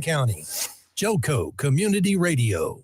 County. Joco Community Radio.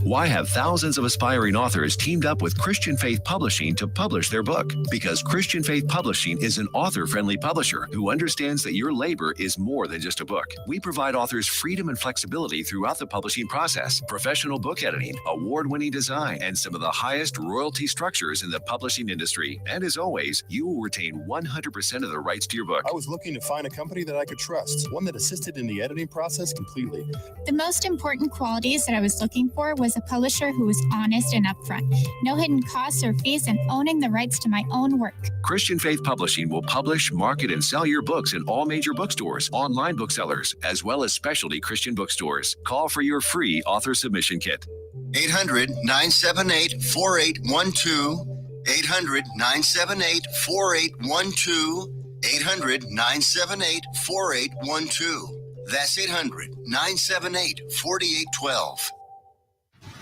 Why have thousands of aspiring authors teamed up with Christian Faith Publishing to publish their book? Because Christian Faith Publishing is an author-friendly publisher who understands that your labor is more than just a book. We provide authors freedom and flexibility throughout the publishing process, professional book editing, award-winning design, and some of the highest royalty structures in the publishing industry. And as always, you will retain 100% of the rights to your book. I was looking to find a company that I could trust, one that assisted in the editing process completely. The most important qualities that I was looking for was a publisher who was honest and upfront, no hidden costs or fees, and owning the rights to my own work. Christian Faith Publishing will publish, market, and sell your books in all major bookstores, online booksellers, as well as specialty Christian bookstores. Call for your free author submission kit. 800-978-4812. 800-978-4812. 800-978-4812. That's 800-978-4812.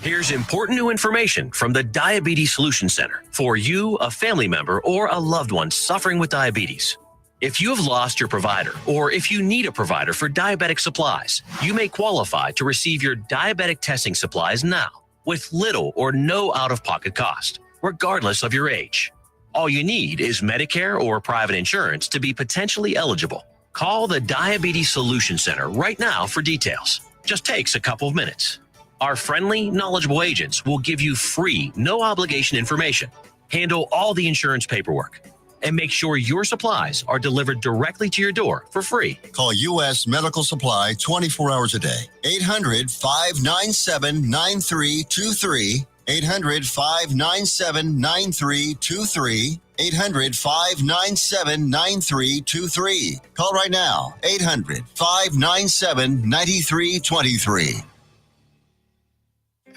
Here's important new information from the Diabetes Solution Center for you, a family member, or a loved one suffering with diabetes. If you have lost your provider, or if you need a provider for diabetic supplies, you may qualify to receive your diabetic testing supplies now with little or no out-of-pocket cost, regardless of your age. All you need is Medicare or private insurance to be potentially eligible. Call the Diabetes Solution Center right now for details. Just takes a couple of minutes. Our friendly, knowledgeable agents will give you free, no-obligation information, handle all the insurance paperwork, and make sure your supplies are delivered directly to your door for free. Call U.S. Medical Supply 24 hours a day. 800-597-9323. 800-597-9323. 800-597-9323. Call right now. 800-597-9323.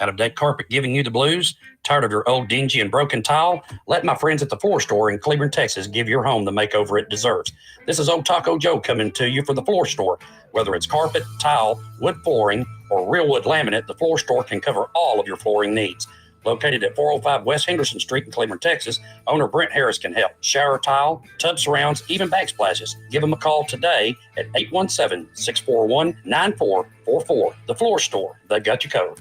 Out-of-date carpet giving you the blues? Tired of your old dingy and broken tile? Let my friends at the Floor Store in Cleveland, Texas give your home the makeover it deserves. This is Old Taco Joe coming to you for the Floor Store. Whether it's carpet, tile, wood flooring, or real wood laminate, the Floor Store can cover all of your flooring needs. Located at 405 West Henderson Street in Cleveland, Texas, owner Brent Harris can help. Shower tile, tub surrounds, even backsplashes. Give them a call today at 817-641-9444. The Floor Store, they've got you covered.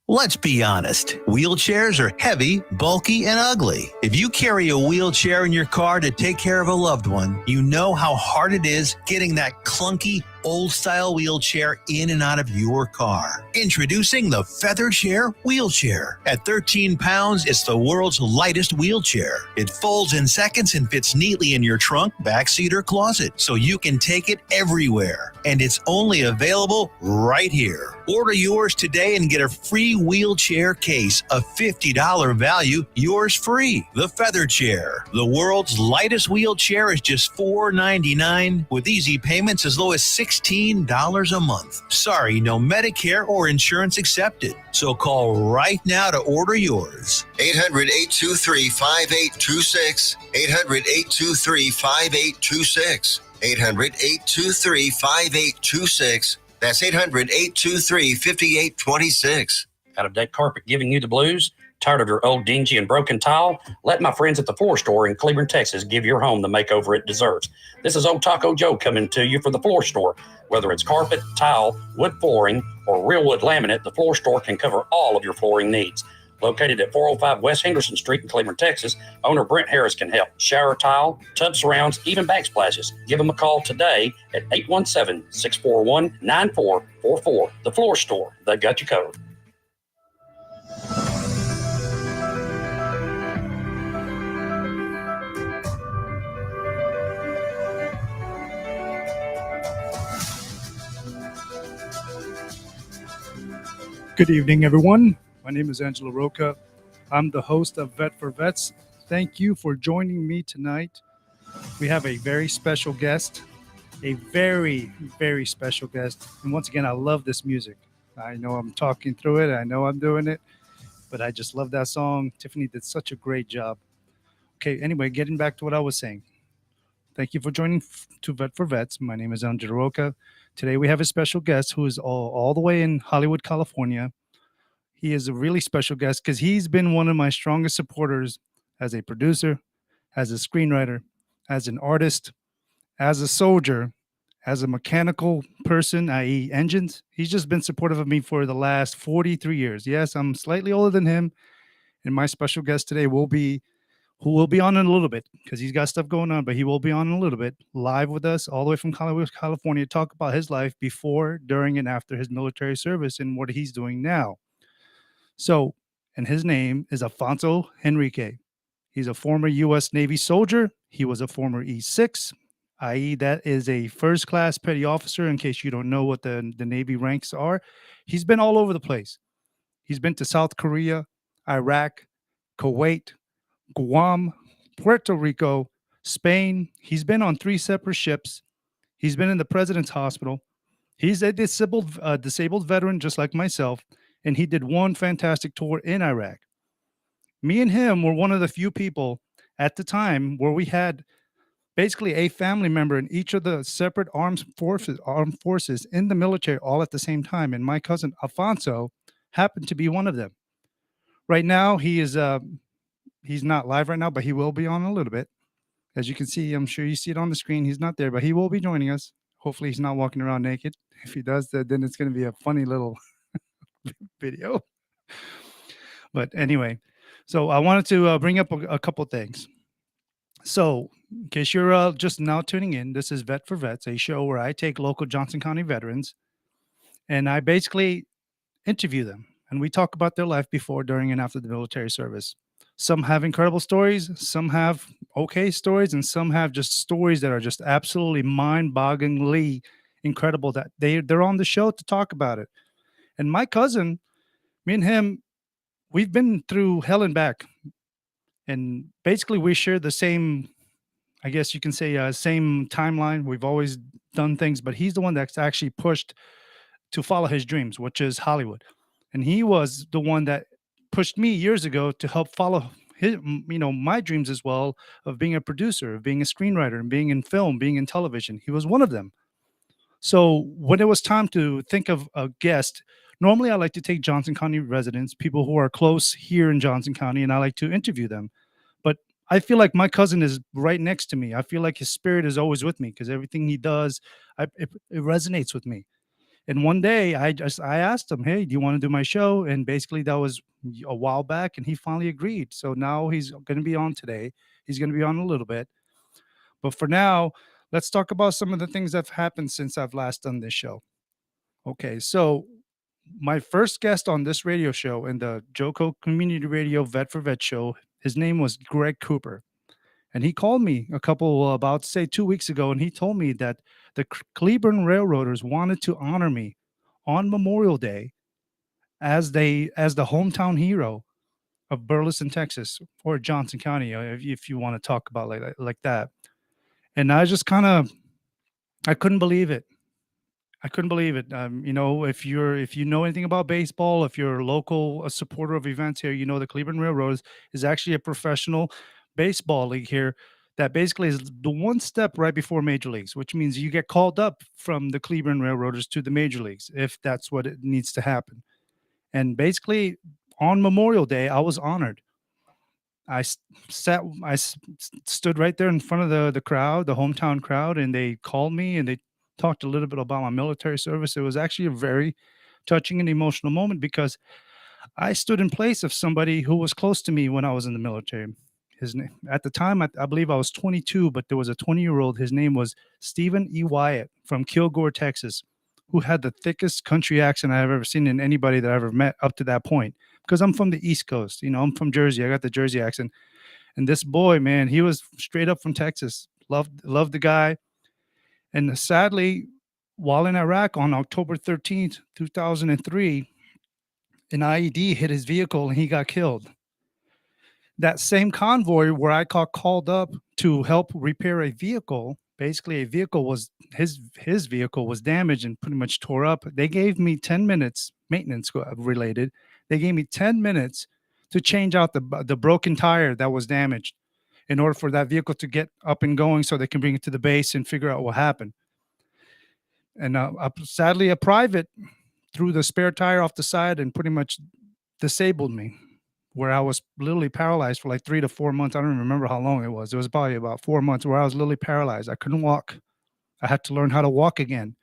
Let's be honest. Wheelchairs are heavy, bulky, and ugly. If you carry a wheelchair in your car to take care of a loved one, you know how hard it is getting that clunky, old-style wheelchair in and out of your car. Introducing the Feather Chair Wheelchair. At 13 pounds, it's the world's lightest wheelchair. It folds in seconds and fits neatly in your trunk, backseat, or closet, so you can take it everywhere. And it's only available right here. Order yours today and get a free wheelchair case, a $50 value, yours free. The Feather Chair. The world's lightest wheelchair is just $4.99 with easy payments as low as $16 a month. Sorry, no Medicare or insurance accepted. So call right now to order yours. 800-823-5826. 800-823-5826. 800-823-5826. That's 800-823-5826. Out-of-date carpet giving you the blues? Tired of your old dingy and broken tile? Let my friends at the Floor Store in Cleveland, Texas give your home the makeover it deserves. This is Old Taco Joe coming to you for the Floor Store. Whether it's carpet, tile, wood flooring, or real wood laminate, the Floor Store can cover all of your flooring needs. Located at 405 West Henderson Street in Cleveland, Texas, owner Brent Harris can help. Shower tile, tub surrounds, even backsplashes. Give them a call today at 817-641-9444. The Floor Store, they've got you covered. Good evening, everyone. My name is Angelo Rocha. I'm the host of Vet for Vets. Thank you for joining me tonight. We have a very special guest, a very, very special guest. And once again, I love this music. I know I'm talking through it. I know I'm doing it, but I just love that song. Tiffany did such a great job. Okay, anyway, getting back to what I was saying. Thank you for joining to Vet for Vets. My name is Angelo Rocha. Today we have a special guest who is all the way in Hollywood, California. He is a really special guest because he's been one of my strongest supporters as a producer, as a screenwriter, as an artist, as a soldier, as a mechanical person, i.e., engines. He's just been supportive of me for the last 43 years. Yes, I'm slightly older than him, and my special guest today who will be on in a little bit because he's got stuff going on, but he will be on in a little bit live with us all the way from California to talk about his life before, during, and after his military service and what he's doing now. So, and his name is Afosnso Henrique. He's a former U.S. Navy soldier. He was a former E6, i.e., that is a first class petty officer. In case you don't know what the Navy ranks are, he's been all over the place. He's been to South Korea, Iraq, Kuwait, Guam, Puerto Rico, Spain. He's been on 3 separate ships. He's been in the president's hospital. He's a disabled veteran just like myself, and he did one fantastic tour in Iraq. Me and him were one of the few people at the time where we had basically a family member in each of the separate armed forces in the military all at the same time, and my cousin Afosnso happened to be one of them. Right now, he's not live right now, but he will be on a little bit. As you can see, I'm sure you see it on the screen. He's not there, but he will be joining us. Hopefully, he's not walking around naked. If he does, then it's going to be a funny little video. But anyway, so I wanted to bring up a couple things. So, in case you're just now tuning in, this is Vet for Vets, a show where I take local Johnson County veterans and I basically interview them and we talk about their life before, during, and after the military service. Some have incredible stories, some have okay stories, and some have just stories that are just absolutely mind-bogglingly incredible that they're on the show to talk about it. And my cousin, me and him, we've been through hell and back. And basically we share the same, I guess you can say, same timeline. We've always done things, but he's the one that's actually pushed to follow his dreams, which is Hollywood. And he was the one that pushed me years ago to help follow his, my dreams as well, of being a producer, of being a screenwriter, and being in film, being in television. He was one of them. So when it was time to think of a guest, normally I like to take Johnson County residents, people who are close here in Johnson County, and I like to interview them. But I feel like my cousin is right next to me. I feel like his spirit is always with me because everything he does, it resonates with me. And one day I asked him, "Hey, do you want to do my show?" And basically that was a while back, and he finally agreed. So now he's going to be on today. He's going to be on a little bit. But for now, let's talk about some of the things that have happened since I've last done this show. Okay, so my first guest on this radio show in the Joco Community Radio Vet for Vet show, his name was Greg Cooper. And he called me about, say, 2 weeks ago, and he told me that the Cleburne Railroaders wanted to honor me on Memorial Day as the hometown hero of Burleson, Texas, or Johnson County, if you want to talk about like that. And I just I couldn't believe it. I couldn't believe it. If you know anything about baseball, if you're a supporter of events here, the Cleveland Railroads is actually a professional baseball league here that basically is the one step right before major leagues, which means you get called up from the Cleveland Railroaders to the major leagues if that's what it needs to happen. And basically on Memorial Day, I was honored. I stood right there in front of the crowd, the hometown crowd, and they called me and they talked a little bit about my military service. It was actually a very touching and emotional moment because I stood in place of somebody who was close to me when I was in the military. His name at the time, I believe I was 22, but there was a 20-year-old. His name was Stephen E. Wyatt from Kilgore, Texas, who had the thickest country accent I've ever seen in anybody that I ever met up to that point. Because I'm from the East Coast, I'm from Jersey. I got the Jersey accent. And this boy, man, he was straight up from Texas. Loved the guy. And sadly, while in Iraq on October 13th, 2003, an IED hit his vehicle and he got killed. That same convoy where I got called up to help repair a vehicle, basically his vehicle was damaged and pretty much tore up. They gave me 10 minutes, maintenance related. They gave me 10 minutes to change out the broken tire that was damaged in order for that vehicle to get up and going so they can bring it to the base and figure out what happened. And sadly, a private threw the spare tire off the side and pretty much disabled me, where I was literally paralyzed for like 3 to 4 months. I don't remember how long it was. It was probably about 4 months where I was literally paralyzed. I couldn't walk. I had to learn how to walk again.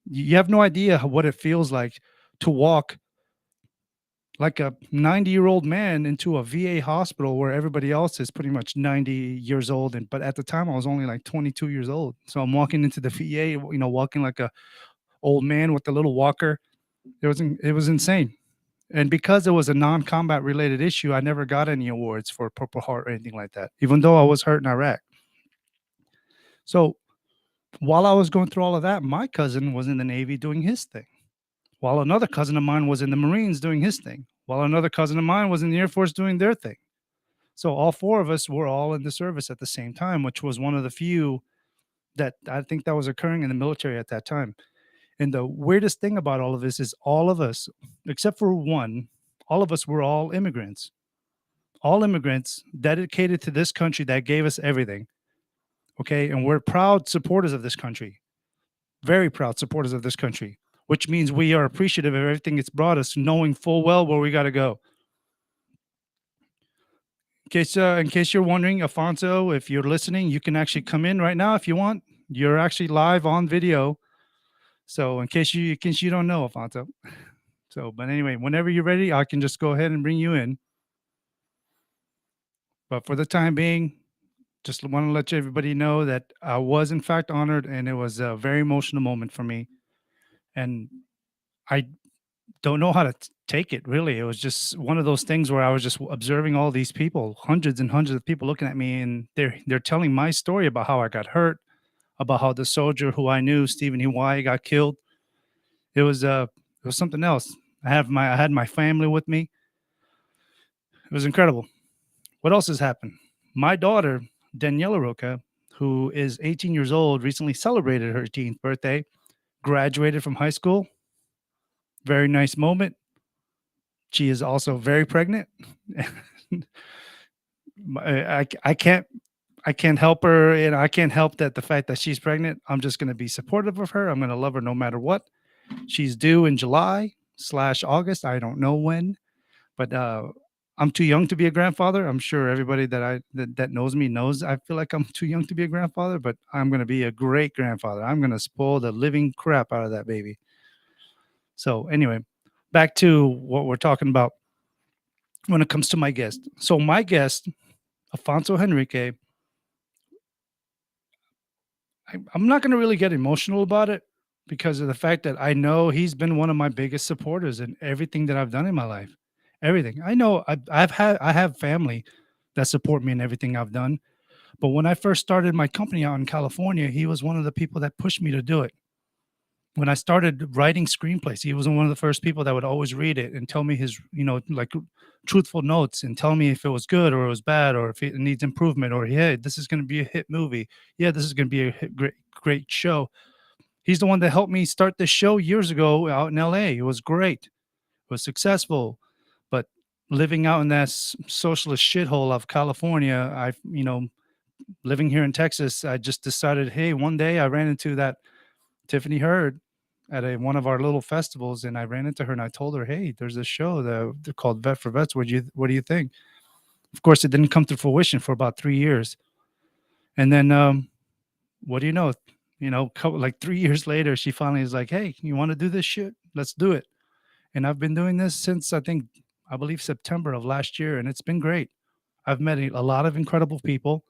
You have no idea what it feels like to walk like a 90-year-old man into a VA hospital where everybody else is pretty much 90 years old. But at the time, I was only like 22 years old. So I'm walking into the VA, walking like a old man with a little walker. It was insane. And because it was a non-combat related issue, I never got any awards for Purple Heart or anything like that, even though I was hurt in Iraq. So while I was going through all of that, my cousin was in the Navy doing his thing, while another cousin of mine was in the Marines doing his thing, while another cousin of mine was in the Air Force doing their thing. So all four of us were all in the service at the same time, which was one of the few that I think that was occurring in the military at that time. And the weirdest thing about all of this is all of us, except for one, all of us were all immigrants dedicated to this country that gave us everything. Okay. And we're proud supporters of this country, very proud supporters of this country, which means we are appreciative of everything it's brought us, knowing full well where we got to go. In case you're wondering, Afonso, if you're listening, you can actually come in right now if you want. You're actually live on video. So in case you don't know, Afonso. So, but anyway, whenever you're ready, I can just go ahead and bring you in. But for the time being, just want to let everybody know that I was in fact honored, and it was a very emotional moment for me. And I don't know how to take it, really. It was just one of those things where I was just observing all these people, hundreds and hundreds of people looking at me, and they're telling my story about how I got hurt, about how the soldier who I knew, Stephen Hawaii, got killed. It was something else. I had my family with me. It was incredible. What else has happened? My daughter, Angelo Rocha, who is 18 years old, recently celebrated her 18th birthday, graduated from high school. Very nice moment. She is also very pregnant. I can't help her, and I can't help that the fact that she's pregnant. I'm just going to be supportive of her. I'm going to love her no matter what. She's due in July/August. I don't know when, but I'm too young to be a grandfather. I'm sure everybody that knows me knows I feel like I'm too young to be a grandfather, but I'm going to be a great grandfather. I'm going to spoil the living crap out of that baby. So anyway, back to what we're talking about when it comes to my guest. So my guest, Afosnso Henrique, I'm not going to really get emotional about it because of the fact that I know he's been one of my biggest supporters in everything that I've done in my life. Everything. I know I have family that support me in everything I've done. But when I first started my company out in California, he was one of the people that pushed me to do it. When I started writing screenplays, he was one of the first people that would always read it and tell me his, like truthful notes and tell me if it was good or it was bad or if it needs improvement or, hey, this is going to be a hit movie. Yeah, this is going to be a great show. He's the one that helped me start this show years ago out in LA. It was great. It was successful. But living out in that socialist shithole of California, living here in Texas, I just decided, hey, one day I ran into that Tiffany Hurd at one of our little festivals, and I ran into her and I told her, hey, there's a show they're called Vet for Vets. What do you think? Of course, it didn't come to fruition for about 3 years. And then what do you know? Like 3 years later, she finally is like, hey, you want to do this shit? Let's do it. And I've been doing this since I believe September of last year, and it's been great. I've met a lot of incredible people.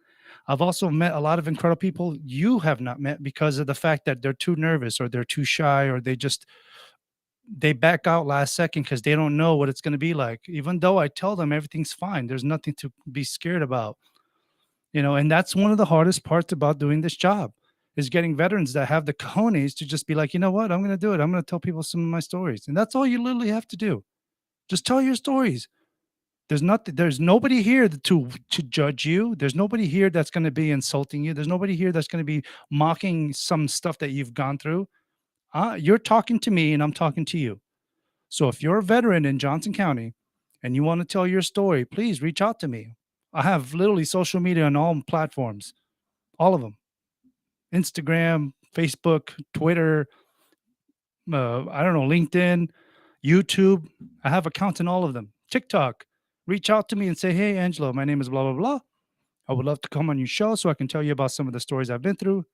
I've also met a lot of incredible people you have not met because of the fact that they're too nervous or they're too shy or they back out last second because they don't know what it's going to be like. Even though I tell them everything's fine, there's nothing to be scared about. And that's one of the hardest parts about doing this job is getting veterans that have the cojones to just be like, you know what, I'm going to do it. I'm going to tell people some of my stories. And that's all you literally have to do. Just tell your stories. There's nobody here to judge you. There's nobody here that's going to be insulting you. There's nobody here that's going to be mocking some stuff that you've gone through. You're talking to me and I'm talking to you. So if you're a veteran in Johnson County and you want to tell your story, please reach out to me. I have literally social media on all platforms, all of them. Instagram, Facebook, Twitter, LinkedIn, YouTube. I have accounts in all of them. TikTok. Reach out to me and say, hey, Angelo, my name is blah, blah, blah. I would love to come on your show so I can tell you about some of the stories I've been through.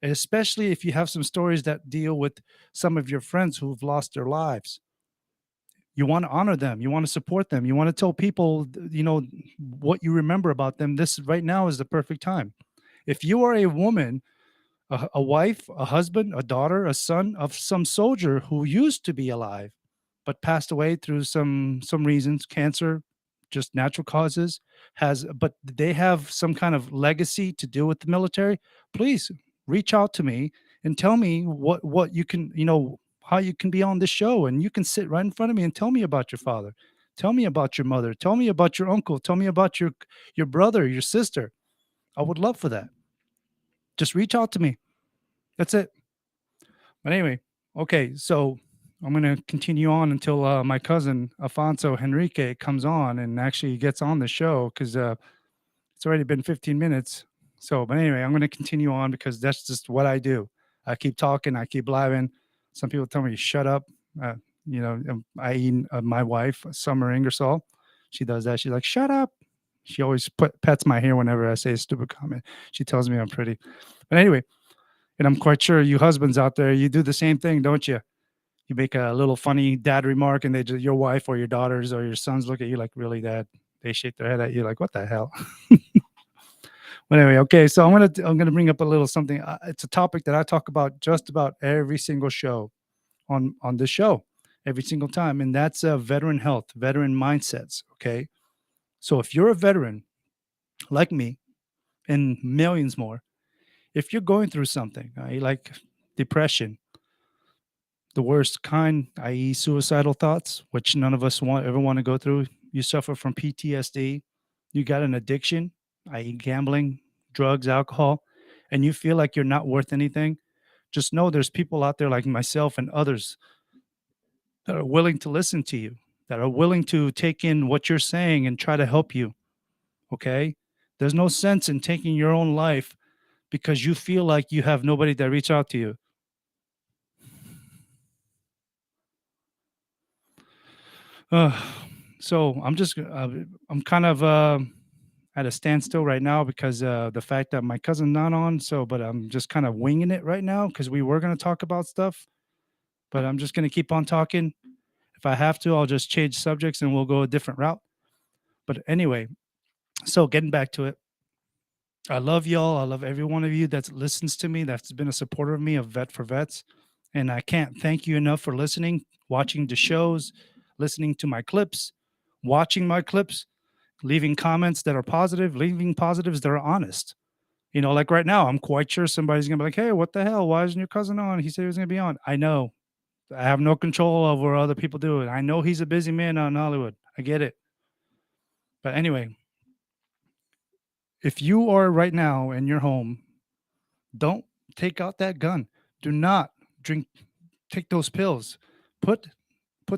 And especially if you have some stories that deal with some of your friends who've lost their lives. You want to honor them. You want to support them. You want to tell people, what you remember about them. This right now is the perfect time. If you are a woman, a wife, a husband, a daughter, a son of some soldier who used to be alive, but passed away through some reasons, cancer, just natural causes, but they have some kind of legacy to do with the military, please reach out to me and tell me what you can, how you can be on this show, and you can sit right in front of me and tell me about your father. Tell me about your mother. Tell me about your uncle. Tell me about your brother, your sister. I would love for that. Just reach out to me. That's it. But anyway, okay, so I'm going to continue on until my cousin Afosnso Henrique comes on and actually gets on the show, because it's already been 15 minutes. So, but anyway, I'm going to continue on because that's just what I do. I keep talking, I keep blabbing. Some people tell me, shut up. I.e., my wife, Summer Ingersoll, she does that. She's like, shut up. She always pets my hair whenever I say a stupid comment. She tells me I'm pretty. But anyway, and I'm quite sure you husbands out there, you do the same thing, don't you? You make a little funny dad remark, and your wife or your daughters or your sons look at you like, really, dad? They shake their head at you like, what the hell? But anyway, okay, so I'm gonna bring up a little something. It's a topic that I talk about just about every single show on this show, every single time, and that's veteran health, veteran mindsets. Okay, so if you're a veteran like me and millions more, if you're going through something, like depression, the worst kind, i.e., suicidal thoughts, which none of us ever want to go through. You suffer from PTSD. You got an addiction, i.e., gambling, drugs, alcohol, and you feel like you're not worth anything. Just know there's people out there like myself and others that are willing to listen to you, that are willing to take in what you're saying and try to help you. Okay? There's no sense in taking your own life because you feel like you have nobody that reach out to you. Uh, so I'm kind of at a standstill right now because the fact that my cousin's not on. So, but I'm just kind of winging it right now because we were going to talk about stuff, but I'm just going to keep on talking. If I have to, I'll just change subjects and we'll go a different route. But anyway, so getting back to it, I love y'all. I love every one of you that listens to me, that's been a supporter of me, of Vet for Vets. And I can't thank you enough for listening, watching the shows, listening to my clips, watching my clips, leaving comments that are positive, leaving positives that are honest. Like right now, I'm quite sure somebody's going to be like, hey, what the hell? Why isn't your cousin on? He said he was going to be on. I know. I have no control over what other people do. I know he's a busy man on Hollywood. I get it. But anyway, if you are right now in your home, don't take out that gun. Do not take those pills. Put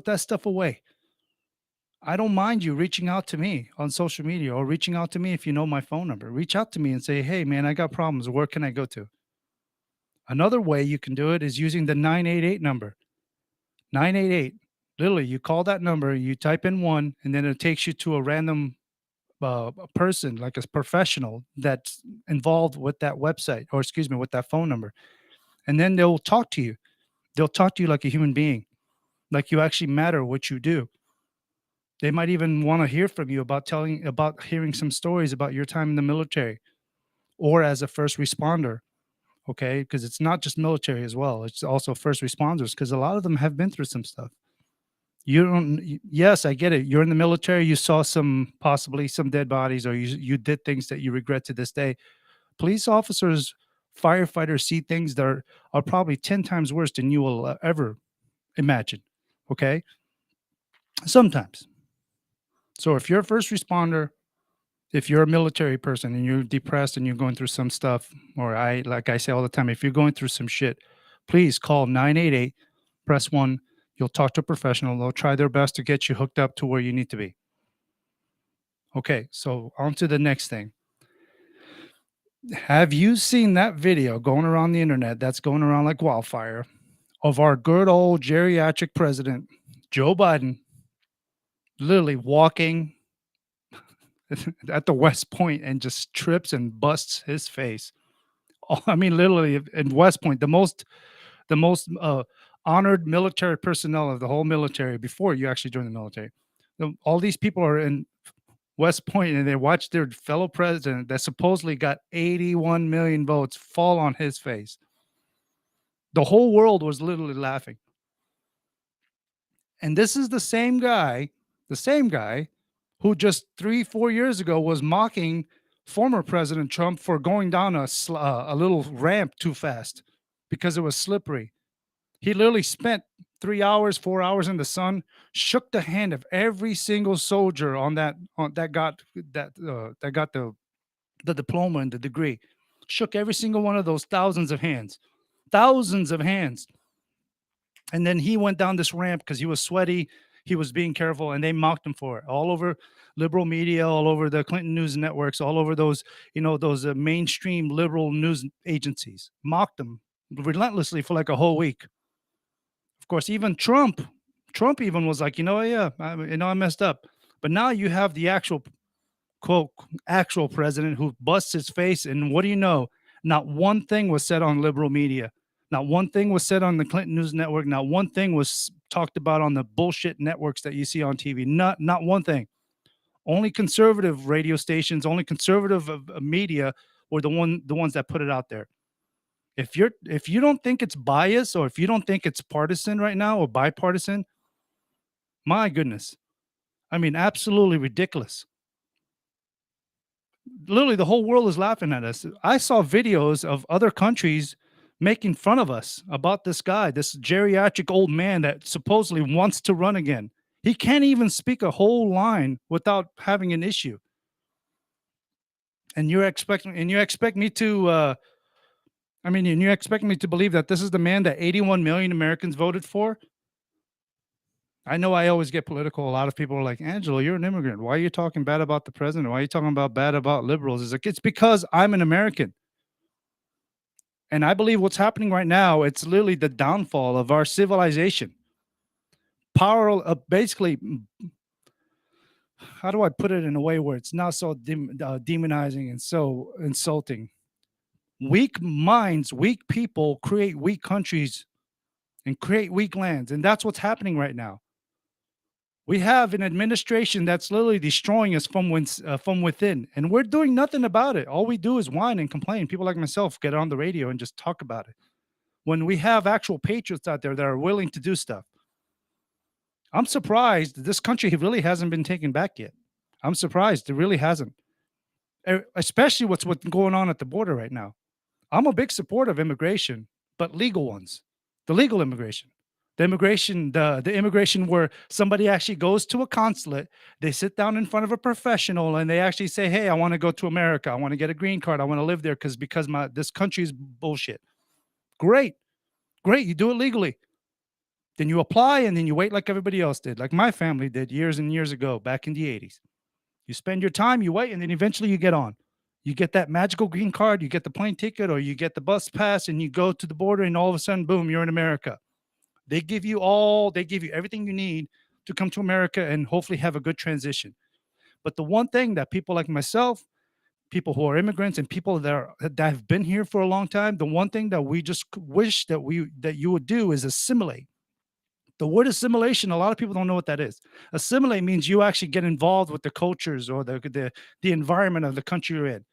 that stuff away. I don't mind you reaching out to me on social media, or reaching out to me if you know my phone number. Reach out to me and say, hey, man, I got problems. Where can I go to? Another way you can do it is using the 988 number. 988. Literally, you call that number, you type in 1, and then it takes you to a random a person, like a professional that's involved with that website, or excuse me, with that phone number. And then they'll talk to you. They'll talk to you like a human being, like you actually matter what you do. They might even want to hear from you about hearing some stories about your time in the military or as a first responder. Okay, because it's not just military as well, it's also first responders, because a lot of them have been through some stuff. Yes, I get it. You're in the military, you saw possibly some dead bodies, or you did things that you regret to this day. Police officers, firefighters see things that are probably 10 times worse than you will ever imagine. Okay, sometimes. So if you're a first responder, if you're a military person and you're depressed and you're going through some stuff, or like I say all the time, if you're going through some shit, please call 988, press 1. You'll talk to a professional. They'll try their best to get you hooked up to where you need to be. Okay, so on to the next thing. Have you seen that video going around the internet that's going around like wildfire of our good old geriatric president, Joe Biden, literally walking at the West Point and just trips and busts his face I mean, literally in West Point, the most honored military personnel of the whole military before you actually join the military. All these people are in West Point and they watch their fellow president that supposedly got 81 million votes fall on his face. The whole world was literally laughing. And this is the same guy who just 3-4 years ago was mocking former President Trump for going down a little ramp too fast because it was slippery. He literally spent 3 hours, 4 hours in the sun, shook the hand of every single soldier that got the diploma and the degree. Shook every single one of those thousands of hands. And then he went down this ramp because he was sweaty. He was being careful, and they mocked him for it all over liberal media, all over the Clinton news networks, all over those mainstream liberal news agencies. Mocked him relentlessly for like a whole week. Of course, even Trump even was like, I messed up. But now you have the actual quote actual president who busts his face, and what do you know? Not one thing was said on liberal media. Not one thing was said on the Clinton News Network. Not one thing was talked about on the bullshit networks that you see on TV. Not one thing. Only conservative radio stations, only conservative media were the ones that put it out there. If you don't think it's bias, or if you don't think it's partisan right now or bipartisan, my goodness. I mean, absolutely ridiculous. Literally, the whole world is laughing at us. I saw videos of other countries making fun of us about this guy, this geriatric old man that supposedly wants to run again. He can't even speak a whole line without having an issue. And you expect me to believe that this is the man that 81 million Americans voted for? I know I always get political. A lot of people are like, Angelo, you're an immigrant. Why are you talking bad about the president? Why are you talking bad about liberals? It's like, it's because I'm an American. And I believe what's happening right now, it's literally the downfall of our civilization. Basically, how do I put it in a way where it's not so demonizing and so insulting? Weak minds, weak people create weak countries and create weak lands. And that's what's happening right now. We have an administration that's literally destroying us from within, and we're doing nothing about it. All we do is whine and complain. People like myself get on the radio and just talk about it. When we have actual patriots out there that are willing to do stuff. I'm surprised that this country really hasn't been taken back yet. I'm surprised it really hasn't. Especially what's going on at the border right now. I'm a big supporter of immigration, but legal ones. The legal immigration. The immigration where somebody actually goes to a consulate, they sit down in front of a professional and they actually say, hey, I want to go to America. I want to get a green card. I want to live there because this country is bullshit. Great. You do it legally. Then you apply and then you wait like everybody else did, like my family did years and years ago, back in the 80s. You spend your time, you wait, and then eventually you get on. You get that magical green card, you get the plane ticket, or you get the bus pass, and you go to the border, and all of a sudden, boom, you're in America. They give you everything you need to come to America and hopefully have a good transition. But the one thing that people like myself, people who are immigrants and people that have been here for a long time, the one thing that we just wish that you would do is assimilate. The word assimilation, a lot of people don't know what that is. Assimilate means you actually get involved with the cultures or the environment of the country you're in.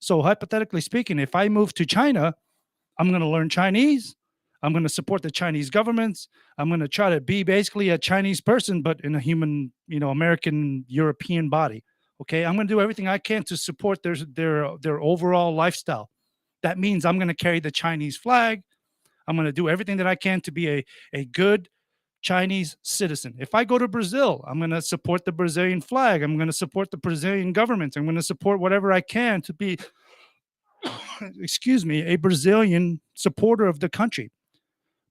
So hypothetically speaking, if I move to China, I'm going to learn Chinese. I'm going to support the Chinese governments. I'm going to try to be basically a Chinese person, but in a human, American, European body. Okay. I'm going to do everything I can to support their overall lifestyle. That means I'm going to carry the Chinese flag. I'm going to do everything that I can to be a good Chinese citizen. If I go to Brazil, I'm going to support the Brazilian flag. I'm going to support the Brazilian government. I'm going to support whatever I can to be, a Brazilian supporter of the country.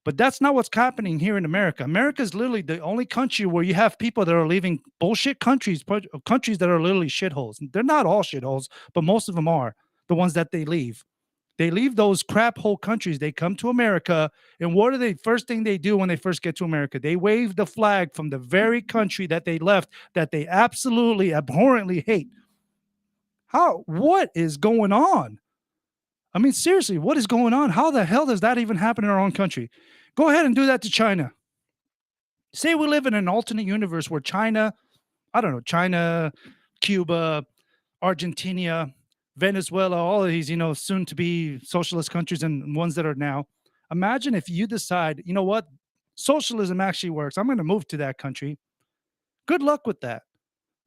But that's not what's happening here in America. America is literally the only country where you have people that are leaving bullshit countries that are literally shitholes. They're not all shitholes, but most of them are the ones that they leave. They leave those crap hole countries. They come to America, and what are the first thing they do when they first get to America? They wave the flag from the very country that they left, that they absolutely abhorrently hate. What is going on? I mean, seriously, what is going on? How the hell does that even happen in our own country? Go ahead and do that to China. Say we live in an alternate universe where China, I don't know, China, Cuba, Argentina, Venezuela, all of these, soon to be socialist countries and ones that are now. Imagine if you decide, you know what, socialism actually works. I'm going to move to that country. Good luck with that.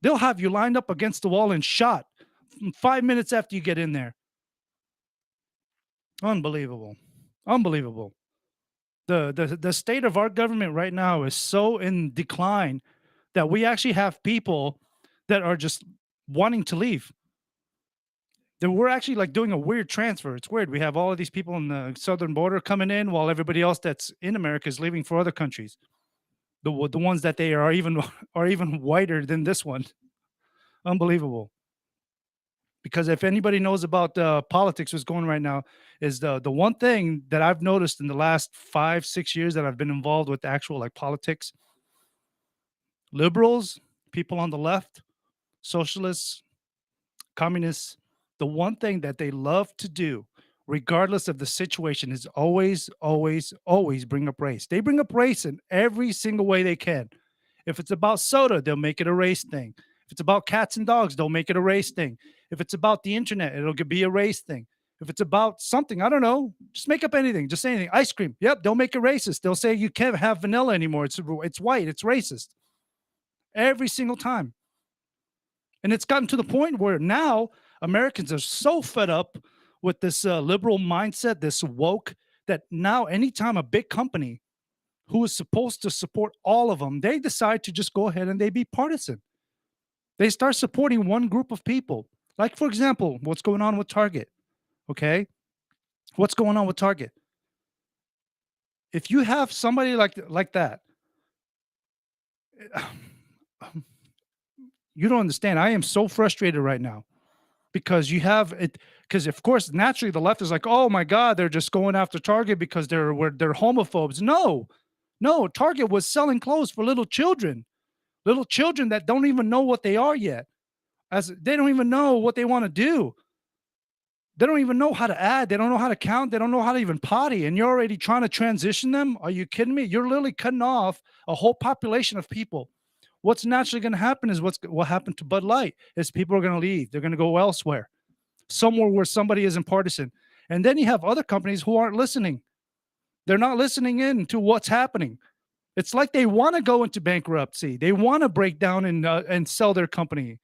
They'll have you lined up against the wall and shot 5 minutes after you get in there. Unbelievable. Unbelievable. The state of our government right now is so in decline that we actually have people that are just wanting to leave. That we're actually like doing a weird transfer. It's weird. We have all of these people on the southern border coming in while everybody else that's in America is leaving for other countries. The ones that they are even are even whiter than this one. Unbelievable. Because if anybody knows about politics, what's going right now is the one thing that I've noticed in the last 5-6 years that I've been involved with actual like politics. Liberals, people on the left, socialists, communists, the one thing that they love to do, regardless of the situation, is always, always, always bring up race. They bring up race in every single way they can. If it's about soda, they'll make it a race thing. If it's about cats and dogs, they'll make it a race thing. If it's about the internet, it'll be a race thing. If it's about something, I don't know, just make up anything. Just say anything. Ice cream. Yep, they'll make it racist. They'll say you can't have vanilla anymore. It's white. It's racist. Every single time. And it's gotten to the point where now Americans are so fed up with this liberal mindset, this woke, that now anytime a big company who is supposed to support all of them, they decide to just go ahead and they be partisan. They start supporting one group of people. Like, for example, what's going on with Target? Okay? What's going on with Target? If you have somebody like that, you don't understand. I am so frustrated right now because you have it. Because of course, naturally, the left is like, "Oh my God, they're just going after Target because they're homophobes." No, Target was selling clothes for little children that don't even know what they are yet, as they don't even know what they want to do. They don't even know how to add. They don't know how to count. They don't know how to even potty. And you're already trying to transition them. Are you kidding me? You're literally cutting off a whole population of people. What's naturally going to happen is what happened to Bud Light is people are going to leave. They're going to go elsewhere, somewhere where somebody isn't partisan. And then you have other companies who aren't listening. They're not listening in to what's happening. It's like they want to go into bankruptcy. They want to break down and sell their company.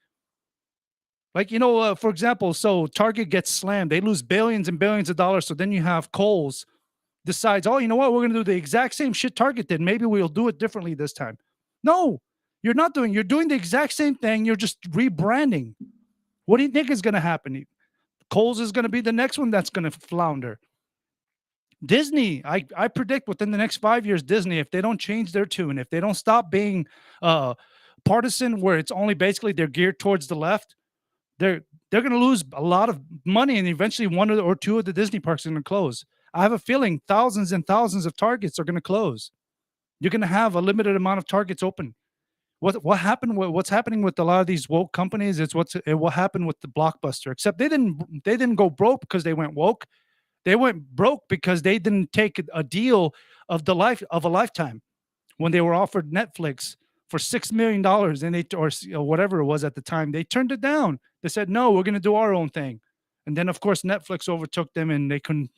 Like, for example, so Target gets slammed. They lose billions and billions of dollars. So then you have Kohl's decides, oh, you know what? We're going to do the exact same shit Target did. Maybe we'll do it differently this time. No, you're doing the exact same thing. You're just rebranding. What do you think is going to happen? Kohl's is going to be the next one that's going to flounder. Disney, I predict within the next 5 years, Disney, if they don't change their tune, if they don't stop being partisan, where it's only basically they're geared towards the left, they're going to lose a lot of money, and eventually one or two of the Disney parks are going to close. I have a feeling thousands and thousands of Targets are going to close. You're going to have a limited amount of Targets open. What's happening with a lot of these woke companies? It's what happened with the Blockbuster. Except they didn't go broke because they went woke. They went broke because they didn't take a deal of a lifetime when they were offered Netflix for $6 million and or whatever it was at the time. They turned it down. They said, no, we're going to do our own thing. And then of course Netflix overtook them and they couldn't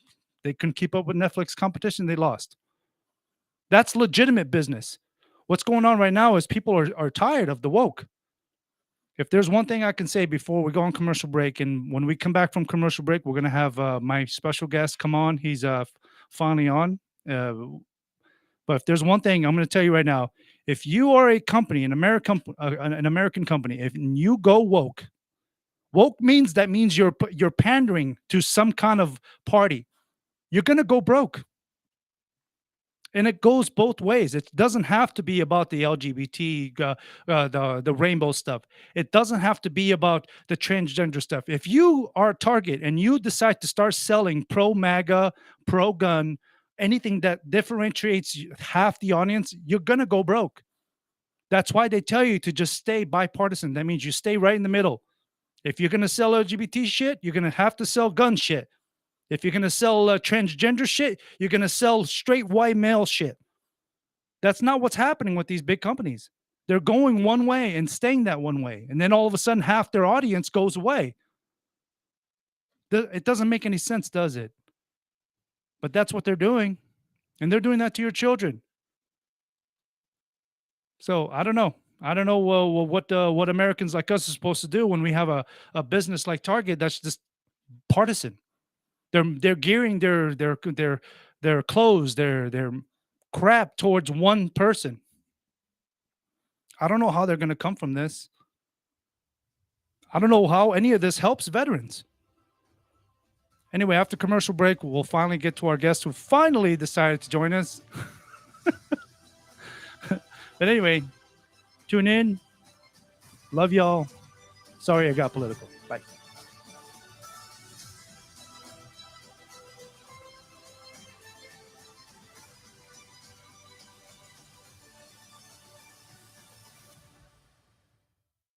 keep up with Netflix competition. They lost. That's legitimate business. What's going on right now is people are tired of the woke. If there's one thing I can say before we go on commercial break, and when we come back from commercial break, we're going to have my special guest come on. He's finally on. But if there's one thing I'm going to tell you right now, if you are a company, an American company, if you go woke means you're pandering to some kind of party. You're going to go broke. And it goes both ways. It doesn't have to be about the LGBT, the rainbow stuff. It doesn't have to be about the transgender stuff. If you are Target and you decide to start selling pro-MAGA, pro-gun, anything that differentiates half the audience, you're going to go broke. That's why they tell you to just stay bipartisan. That means you stay right in the middle. If you're going to sell LGBT shit, you're going to have to sell gun shit. If you're going to sell transgender shit, you're going to sell straight white male shit. That's not what's happening with these big companies. They're going one way and staying that one way. And then all of a sudden, half their audience goes away. It doesn't make any sense, does it? But that's what they're doing. And they're doing that to your children. So I don't know. I don't know what Americans like us are supposed to do when we have a business like Target that's just partisan. They're gearing their clothes, their crap towards one person. I don't know how they're going to come from this. I don't know how any of this helps veterans. Anyway, after commercial break, we'll finally get to our guest who finally decided to join us. But anyway, tune in. Love y'all. Sorry I got political. Bye.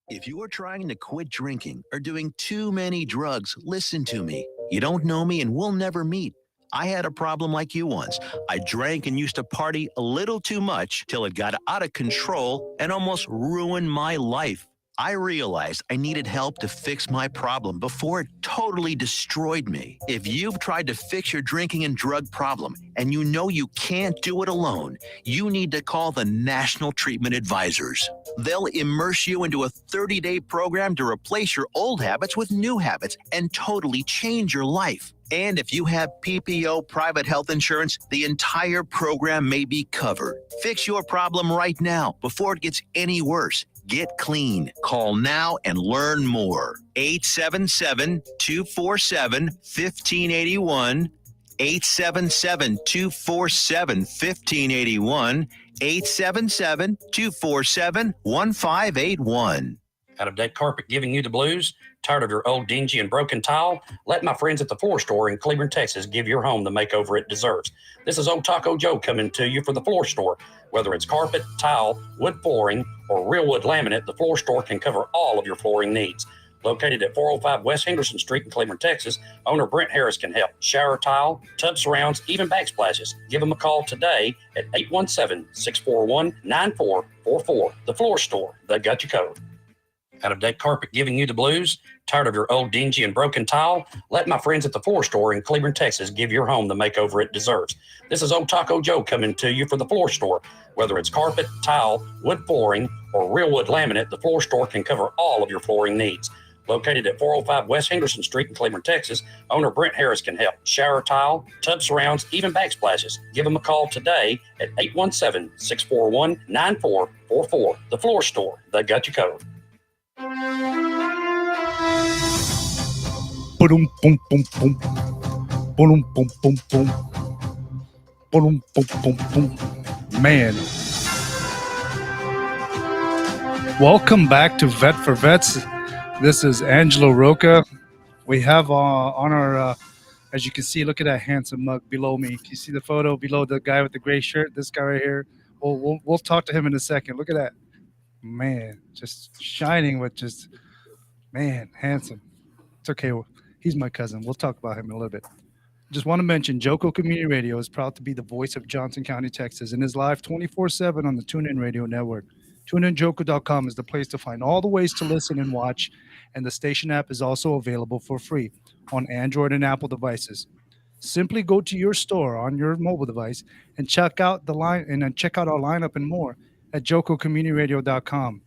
If you are trying to quit drinking or doing too many drugs, listen to me. You don't know me and we'll never meet. I had a problem like you once. I drank and used to party a little too much till it got out of control and almost ruined my life. I realized I needed help to fix my problem before it totally destroyed me. If you've tried to fix your drinking and drug problem and you know you can't do it alone, you need to call the National Treatment Advisors. They'll immerse you into a 30-day program to replace your old habits with new habits and totally change your life. And if you have PPO private health insurance, the entire program may be covered. Fix your problem right now before it gets any worse. Get clean. Call now and learn more. 877-247-1581. 877-247-1581. 877-247-1581. Out of dead carpet giving you the blues? Tired of your old dingy and broken tile? Let my friends at the Floor Store in Cleveland, Texas give your home the makeover it deserves. This is Old Taco Joe coming to you for the Floor Store. Whether it's carpet, tile, wood flooring, or real wood laminate, the Floor Store can cover all of your flooring needs. Located at 405 West Henderson Street in Cleveland, Texas, owner Brent Harris can help. Shower tile, tub surrounds, even backsplashes. Give them a call today at 817-641-9444. The Floor Store, they got you covered. Out of dead carpet giving you the blues? Tired of your old dingy and broken tile? Let my friends at the Floor Store in Cleveland, Texas give your home the makeover it deserves. This is Old Taco Joe coming to you for the Floor Store. Whether it's carpet, tile, wood flooring, or real wood laminate, the Floor Store can cover all of your flooring needs. Located at 405 West Henderson Street in Cleveland, Texas, owner Brent Harris can help. Shower tile, tub surrounds, even backsplashes. Give them a call today at 817-641-9444. The Floor Store, they got you covered. Boom, boom, boom, boom. Boom, boom, boom, boom. Boom, boom, boom, boom. Man. Welcome back to Vet for Vets. This is Angelo Rocha. We have on our, as you can see, look at that handsome mug below me. Can you see the photo below the guy with the gray shirt? This guy right here. We'll talk to him in a second. Look at that. Man, just shining with just, man, handsome. It's okay. He's my cousin. We'll talk about him in a little bit. Just want to mention, Joco Community Radio is proud to be the voice of Johnson County, Texas, and is live 24/7 on the TuneIn Radio Network. TuneInJoco.com is the place to find all the ways to listen and watch, and the station app is also available for free on Android and Apple devices. Simply go to your store on your mobile device and check out the line and then check out our lineup and more at JocoCommunityRadio.com.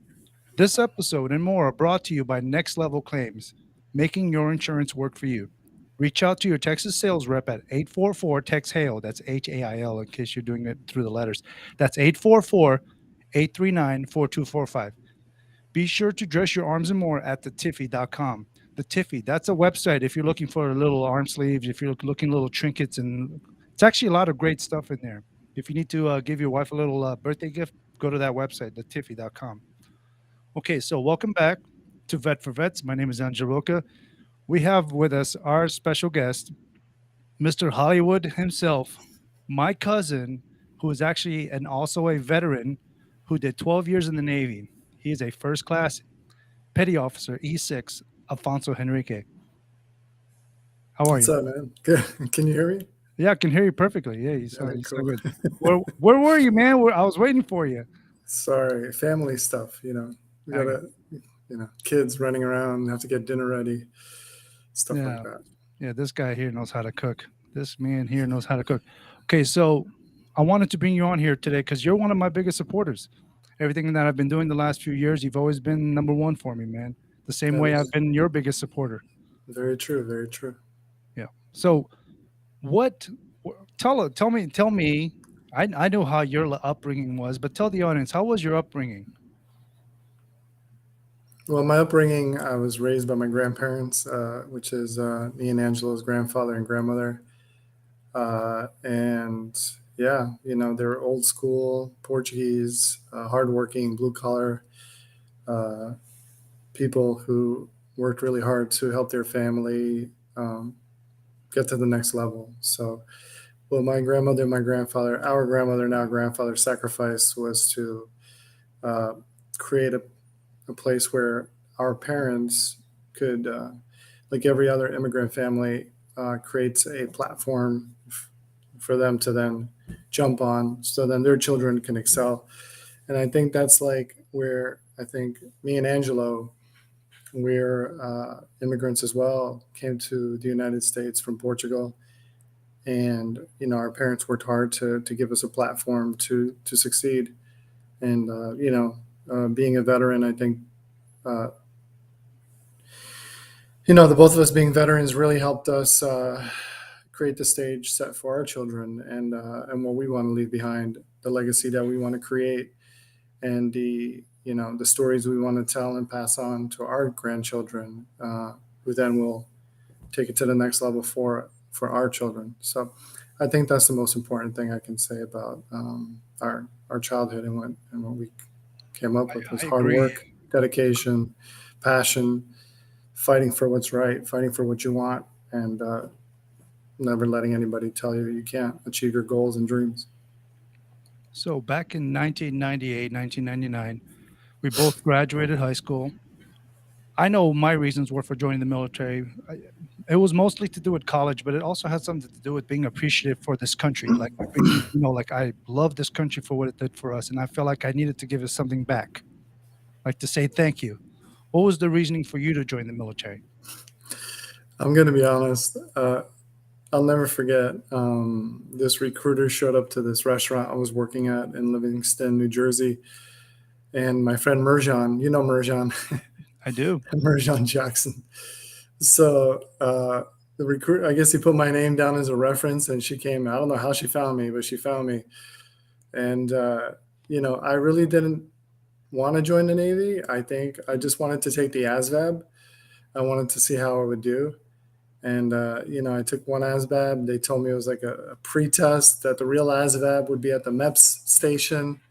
This episode and more are brought to you by Next Level Claims, making your insurance work for you. Reach out to your Texas sales rep at 844-TEX-HAIL. That's HAIL in case you're doing it through the letters. That's 844-839-4245. Be sure to dress your arms and more at thetiffy.com. The Tiffy, that's a website if you're looking for a little arm sleeves, if you're looking little trinkets, and it's actually a lot of great stuff in there. If you need to give your wife a little birthday gift, go to that website, thetiffy.com. Okay, so welcome back to Vet for Vets. My name is Angelo Rocha. We have with us our special guest, Mr. Hollywood himself, my cousin, who is actually also a veteran who did 12 years in the Navy. He is a first-class petty officer, E6, Afosnso Henrique. How are What's you? up, man? Good. Can you hear me? Yeah, I can hear you perfectly. Yeah, you Okay, sound cool. good. Where were you, man? I was waiting for you. Sorry, family stuff. We I, gotta, kids running around, have to get dinner ready, stuff like yeah, that. yeah. This guy here knows how to cook. This man here knows how to cook. Okay, so I wanted to bring you on here today because you're one of my biggest supporters. Everything that I've been doing the last few years, you've always been number one for me, man. The same That way I've is been your biggest supporter. very true. Very true. Yeah. So what? Tell me. I know how your upbringing was, but tell the audience how was your upbringing? Well, my upbringing, I was raised by my grandparents, which is me and Angelo's grandfather and grandmother. And yeah, they're old school Portuguese, hardworking, blue collar uh, people who worked really hard to help their family get to the next level. So, well, my grandmother and my grandfather, our grandmother, now grandfather, sacrifice was to uh, create a place where our parents could, like every other immigrant family, creates a platform for them to then jump on so then their children can excel. And I think that's like where I think me and Angelo, we're immigrants as well, came to the United States from Portugal. And our parents worked hard to give us a platform to succeed. And being a veteran, I think uh, the both of us being veterans really helped us create the stage set for our children and what we want to leave behind, the legacy that we want to create, and the stories we want to tell and pass on to our grandchildren, who then will take it to the next level for our children. So I think that's the most important thing I can say about our childhood and what we came up with was I hard agree. work, dedication, passion, fighting for what's right, fighting for what you want, and never letting anybody tell you you can't achieve your goals and dreams. So back in 1998, 1999, we both graduated high school. I know my reasons were for joining the military. It was mostly to do with college, but it also had something to do with being appreciative for this country. Like I love this country for what it did for us, and I felt like I needed to give it something back, like to say thank you. What was the reasoning for you to join the military? I'm going to be honest. I'll never forget. This recruiter showed up to this restaurant I was working at in Livingston, New Jersey. And my friend Merjan, Merjan, I do. Merjan Jackson. So the recruiter, I guess he put my name down as a reference, and she came. I don't know how she found me, but she found me. And I really didn't want to join the Navy. I think I just wanted to take the ASVAB. I wanted to see how I would do. And I took one ASVAB. They told me it was like a pre-test, that the real ASVAB would be at the MEPS station.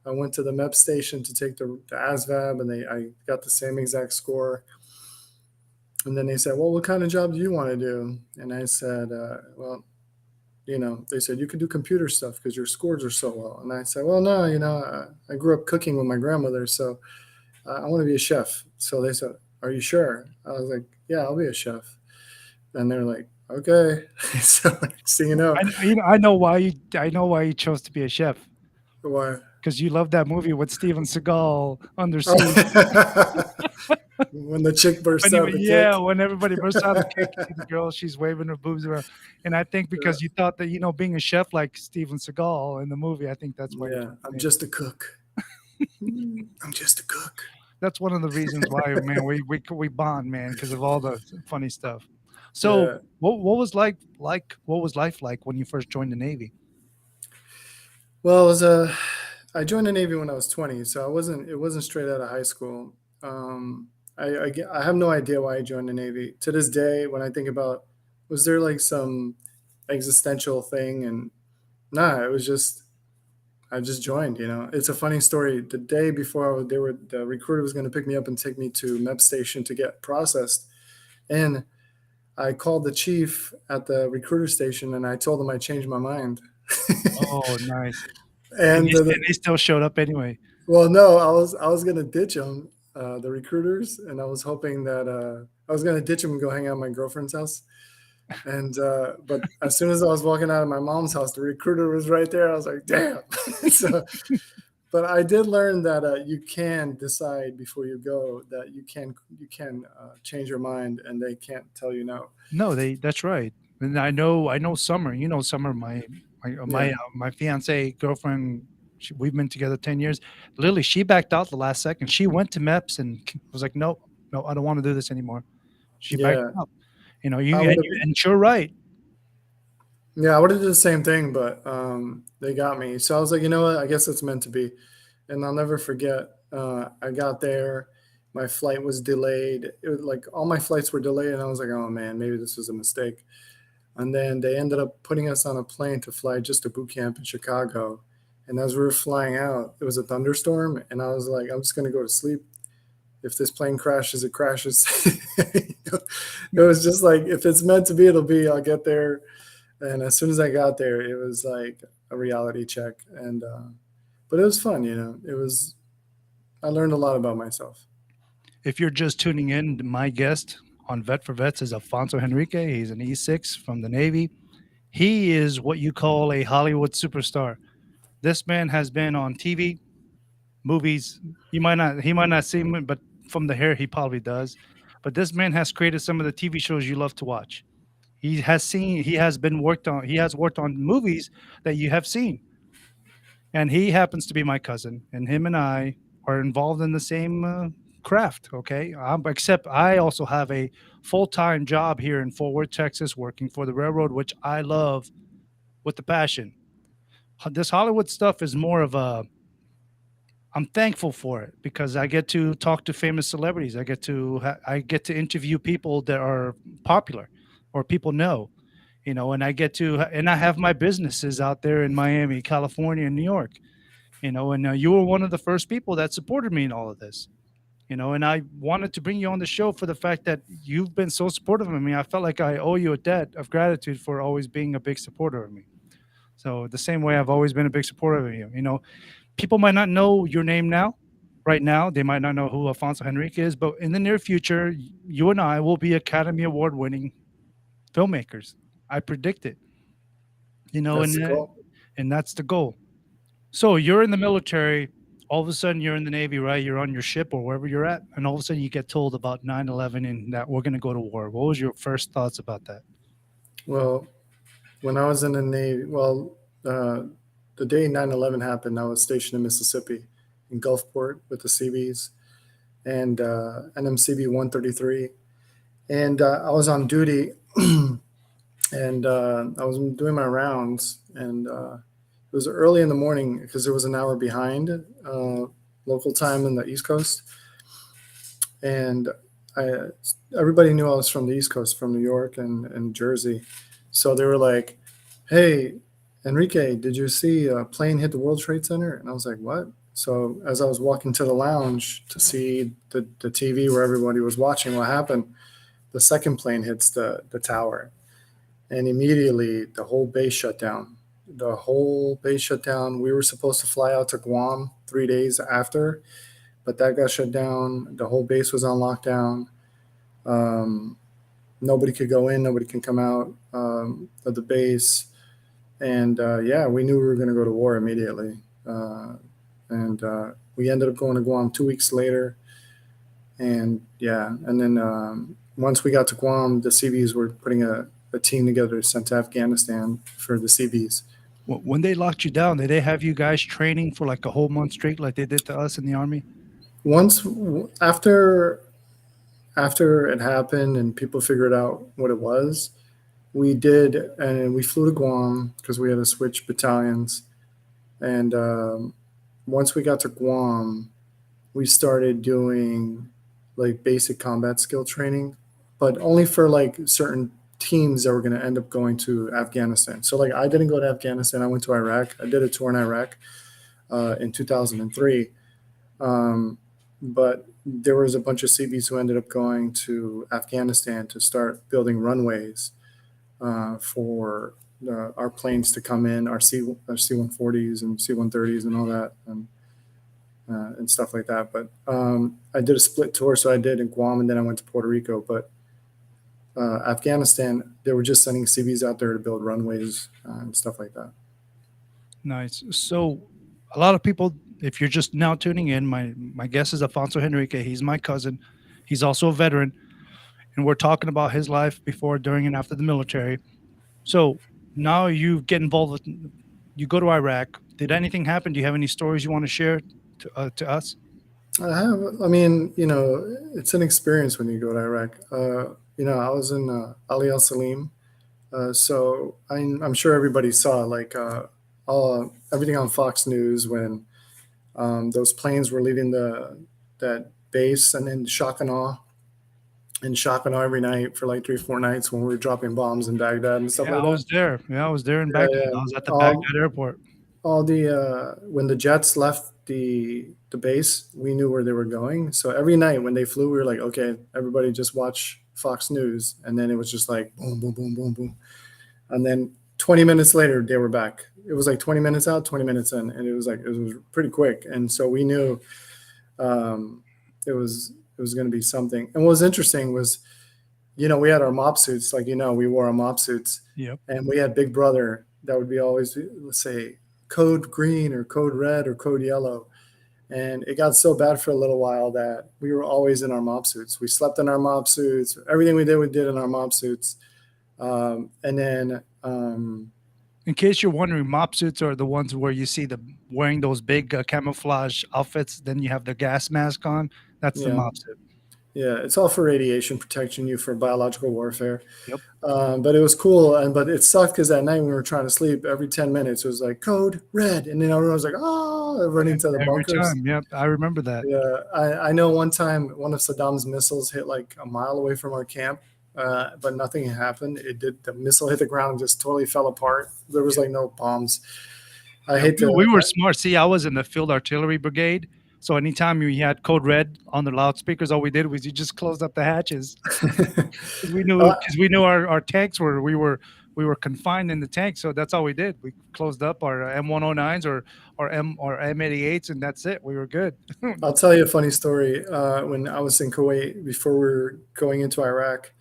I went to the MEPS station to take the ASVAB, and I got the same exact score. And then they said, well, what kind of job do you want to do? And I said, well, they said, you can do computer stuff because your scores are so well. And I said, well, no, I grew up cooking with my grandmother, so I want to be a chef. So they said, are you sure? I was like, yeah, I'll be a chef. And they're like, okay. So I know why you chose to be a chef, why? because you love that movie with Steven Seagal Under Siege. When the chick bursts out Anyway, the yeah, cake. when everybody bursts out the cake, you see the girl, she's waving her boobs around. And I think because you thought that, being a chef like Steven Seagal in the movie, I think that's why. Yeah, I'm just a cook. I'm just a cook. That's one of the reasons why, man, we bond, man, because of all the funny stuff. So, Yeah. what was what was life like when you first joined the Navy? Well, I joined the Navy when I was 20, so it wasn't straight out of high school. I have no idea why I joined the Navy. To this day, when I think about, was there like some existential thing? And nah, it was just, I just joined, It's a funny story. The day before the recruiter was going to pick me up and take me to MEP station to get processed. And I called the chief at the recruiter station and I told him I changed my mind. Oh, nice. And And they still showed up anyway. well, no, I was gonna ditch them, the recruiters, and I was hoping that I was gonna ditch them and go hang out at my girlfriend's house. And but as soon as I was walking out of my mom's house, the recruiter was right there. I was like, damn. So, but I did learn that you can decide before you go, that you can change your mind, and they can't tell you no. No, that's right. And I know Summer. You know Summer, Yeah, my fiance girlfriend. We've been together 10 years. Literally, she backed out the last second. She went to MEPS and was like, "No, no, I don't want to do this anymore." She backed yeah. out. You know, I would have. and you're right. Yeah, I would have did the same thing, but they got me. So I was like, you know what? I guess it's meant to be. And I'll never forget. I got there, my flight was delayed. It was like all my flights were delayed, and I was like, oh man, maybe this was a mistake. And then they ended up putting us on a plane to fly just to boot camp in Chicago. And as we were flying out, it was a thunderstorm, and I was like, I'm just gonna go to sleep. If this plane crashes, it crashes. It was just like, if it's meant to be, it'll be. I'll get there. And as soon as I got there, it was like a reality check. And but it was fun, you know. It was. I learned a lot about myself. If you're just tuning in, my guest on Vet for Vets is Alfonso Henrique. He's an E6 from the Navy. He is what you call a Hollywood superstar. This man has been on TV, movies. He might not seem it, but from the hair, he probably does. But this man has created some of the TV shows you love to watch. He has worked on movies that you have seen. And he happens to be my cousin, and him and I are involved in the same craft. Okay, except I also have a full-time job here in Fort Worth, Texas, working for the railroad, which I love with the passion. This Hollywood stuff is more of a. I'm thankful for it because I get to talk to famous celebrities. I get to interview people that are popular or people know, you know, and I have my businesses out there in Miami, California, and New York, you know, and you were one of the first people that supported me in all of this, you know, and I wanted to bring you on the show for the fact that you've been so supportive of me. I felt like I owe you a debt of gratitude for always being a big supporter of me. So the same way I've always been a big supporter of you, you know, people might not know your name now. Right now, they might not know who Alfonso Henrique is, but in the near future, you and I will be Academy Award winning filmmakers. I predict it, you know, That's the goal. and that's the goal. So you're in the military. All of a sudden, you're in the Navy, right? You're on your ship or wherever you're at, and all of a sudden, you get told about 9/11 and that we're going to go to war. What was your first thoughts about that? Well, when I was in the Navy, the day 9/11 happened, I was stationed in Mississippi, in Gulfport with the Seabees and NMCB 133, and I was on duty, and I was doing my rounds, and it was early in the morning because it was an hour behind local time in the East Coast, and I, everybody knew I was from the East Coast, from New York and Jersey, so they were like, "Hey, Enrique, did you see a plane hit the World Trade Center?" And I was like, "What?" So as I was walking to the lounge to see the TV where everybody was watching what happened, the second plane hits the tower, and immediately the whole base shut down. The whole base shut down. We were supposed to fly out to Guam 3 days after, but that got shut down. The whole base was on lockdown. Um, Nobody could go in, nobody can come out of the base. And yeah, we knew we were going to go to war immediately. And we ended up going to Guam 2 weeks later. And yeah, and then once we got to Guam, the Seabees were putting a team together sent to Afghanistan for the Seabees. When they locked you down, did they have you guys training for like a whole month straight, like they did to us in the Army? Once after it happened and people figured out what it was, we did, and we flew to Guam because we had to switch battalions. And once we got to Guam, we started doing like basic combat skill training, but only for like certain teams that were going to end up going to Afghanistan. So like I didn't go to Afghanistan. I went to Iraq. I did a tour in Iraq in 2003. But there was a bunch of Seabees who ended up going to Afghanistan to start building runways for our planes to come in, our C-140s and C-130s and all that, and stuff like that. But I did a split tour, so I did in Guam, and then I went to Puerto Rico. But Afghanistan, they were just sending CVs out there to build runways and stuff like that. Nice. So, a lot of people, if you're just now tuning in, my guest is Afosnso Henrique. He's my cousin. He's also a veteran, and we're talking about his life before, during, and after the military. So now you get involved with, you go to Iraq. Did anything happen? Do you have any stories you want to share to us? I have. I mean, it's an experience when you go to Iraq. I was in Ali Al Salim, so I'm sure everybody saw like all everything on Fox News when those planes were leaving that base and then shock and awe every night for like 3 or 4 nights when we were dropping bombs in Baghdad and stuff Yeah, like I that. was there. Yeah, I was there in Yeah, Baghdad. yeah. I was at the All, Baghdad airport. all the when the jets left the base, we knew where they were going. So every night when they flew, we were like, okay, everybody just watch Fox News, and then it was just like boom, boom, boom, boom, boom, and then 20 minutes later they were back. It was like 20 minutes out, 20 minutes in, and it was pretty quick. And so we knew um, it was going to be something. And what was interesting was, we had our mop suits, like we wore our mop suits, Yep. and we had Big Brother that would be always, let's say, code green or code red or code yellow. And it got so bad for a little while that we were always in our mop suits. We slept in our mop suits. Everything we did in our mop suits. And then In case you're wondering, mop suits are the ones where you see the wearing those big camouflage outfits. Then you have the gas mask on. That's the yeah, mop suit. yeah, it's all for radiation protection, you for biological warfare. Yep. But it was cool, but it sucked because that night when we were trying to sleep, every 10 minutes it was like code red, and then everyone was like, "Oh!" running to the Every bunkers. time. Yep, I remember that. Yeah, I know one time one of Saddam's missiles hit like a mile away from our camp, but nothing happened. It did. The missile hit the ground and just totally fell apart. There was like no bombs. I hate to. We were smart. See, I was in the field artillery brigade. So anytime you had code red on the loudspeakers, all we did was you just closed up the hatches. 'Cause we knew our tanks we were confined in the tank, so that's all we did. We closed up our M109s or M88s, and that's it. We were good. I'll tell you a funny story. When I was in Kuwait before we were going into Iraq,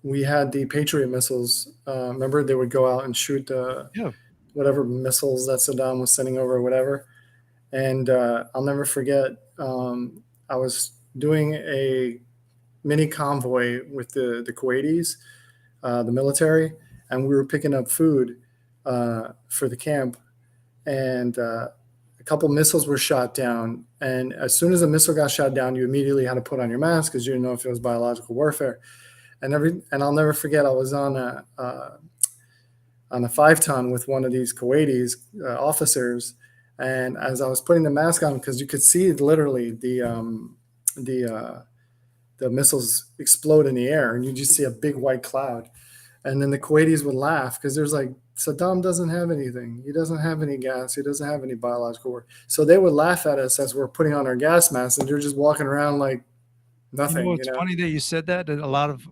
we had the Patriot missiles. Remember, they would go out and shoot Yeah. whatever missiles that Saddam was sending over, or whatever. And I'll never forget. I was doing a mini convoy with the Kuwaitis, the military, and we were picking up food for the camp. And a couple missiles were shot down. And as soon as a missile got shot down, you immediately had to put on your mask because you didn't know if it was biological warfare. And I'll never forget. I was on a 5-ton with one of these Kuwaitis officers, and as I was putting the mask on, because you could see literally the missiles explode in the air, and you just see a big white cloud. And then the Kuwaitis would laugh because there's like, Saddam doesn't have anything. He doesn't have any gas. He doesn't have any biological work. So they would laugh at us as we're putting on our gas masks, and they're just walking around like nothing. It's funny that you said that. A lot of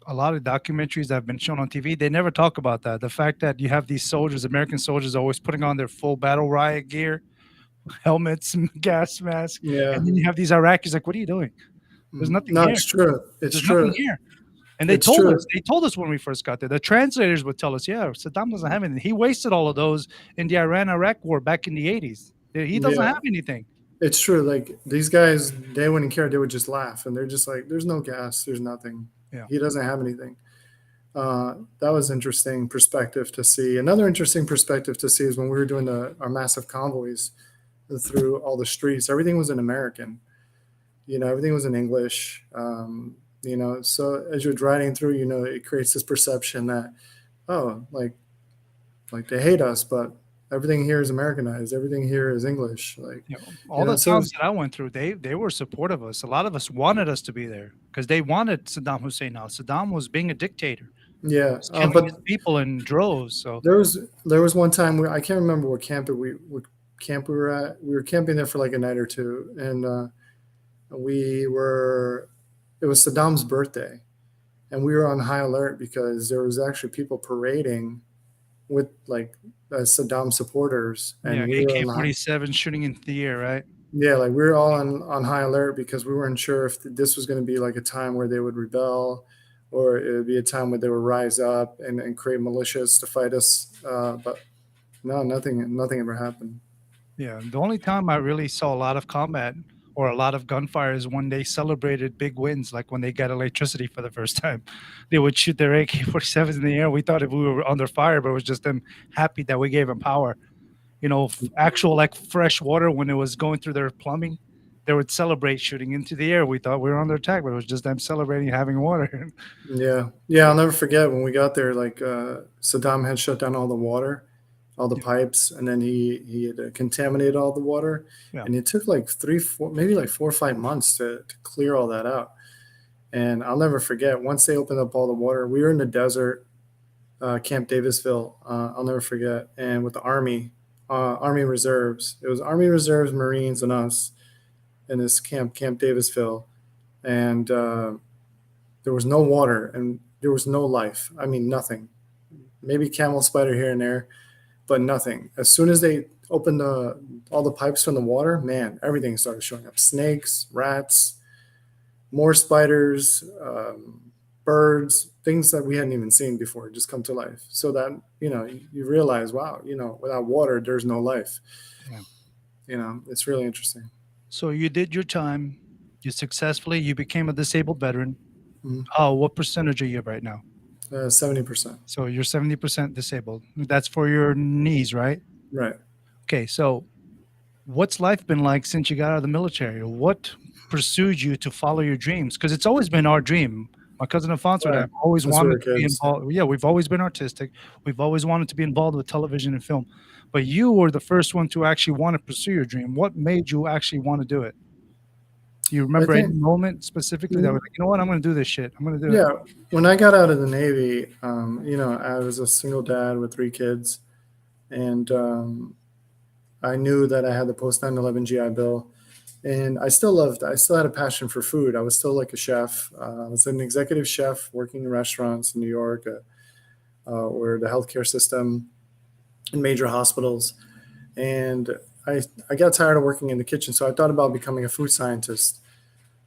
documentaries that have been shown on TV, they never talk about that. The fact that you have these soldiers, American soldiers, always putting on their full battle riot gear, helmets, and gas masks, Yeah. and then you have these Iraqis like, "What are you doing? There's nothing No, here. it's true. It's There's true. nothing here." And they It's told true. us. They told us when we first got there. The translators would tell us, "Yeah, Saddam doesn't have anything. He wasted all of those in the Iran-Iraq war back in the '80s. He doesn't Yeah. have anything." It's true. Like these guys, they wouldn't care. They would just laugh, and they're just like, "There's no gas. There's nothing. Yeah. He doesn't have anything." That was interesting perspective to see. Another interesting perspective to see is when we were doing our massive convoys through all the streets. Everything was in American. Everything was in English. So as you're driving through, it creates this perception that, oh, like they hate us, but everything here is Americanized. Everything here is English. Like All the towns that I went through, they were supportive of us. A lot of us wanted us to be there because they wanted Saddam Hussein out. Saddam was being a dictator. Yeah, Killing but his people in droves. So there was one time where I can't remember what camp we were at. We were camping there for like a night or two, and it was Saddam's birthday, and we were on high alert because there was actually people parading with like Saddam supporters, and yeah, we were on AK-47 shooting into the air, right? Yeah, like we were all on high alert because we weren't sure if this was going to be like a time where they would rebel, or it would be a time where they would rise up and create militias to fight us. But no, nothing ever happened. Yeah, the only time I really saw a lot of combat or a lot of gunfire is when they celebrated big wins, like when they got electricity for the first time. They would shoot their AK-47s in the air. We thought if we were under fire, but it was just them happy that we gave them power. Actual like fresh water when it was going through their plumbing, they would celebrate shooting into the air. We thought we were under attack, but it was just them celebrating having water. Yeah. I'll never forget when we got there. Like Saddam had shut down all the water, all the pipes, and then he had contaminated all the water, Yeah. and it took like 3, 4, maybe like 4 or 5 months to clear all that out. And I'll never forget once they opened up all the water. We were in the desert, Camp Davisville. I'll never forget. And with the Army Reserves, it was Army Reserves, Marines, and us in this Camp Davisville, and there was no water and there was no life. I mean, nothing. Maybe camel spider here and there, but nothing. As soon as they opened all the pipes from the water, man, everything started showing up: snakes, rats, more spiders, birds, things that we hadn't even seen before just come to life. So that, you realize, wow, without water, there's no life. Yeah. It's really interesting. So you did your time. You became a disabled veteran. Mhm. What percentage are you right now? 70%. So you're 70% disabled. That's for your knees, right? Right. Okay. So what's life been like since you got out of the military? What pursued you to follow your dreams? Because it's always been our dream. My cousin Afonso and I Right. have always Since we were wanted to be kids. involved. Yeah, we've always been artistic. We've always wanted to be involved with television and film. But you were the first one to actually want to pursue your dream. What made you actually want to do it? Do you I remember any think, moment specifically that was like, you know what, I'm going to do this shit. I'm going to do it. yeah, when I got out of the Navy, I was a single dad with 3 kids, and I knew that I had the post 9/11 GI Bill, and I still had a passion for food. I was still like a chef. I was an executive chef working in restaurants in New York, or the healthcare system in major hospitals. And I got tired of working in the kitchen, so I thought about becoming a food scientist.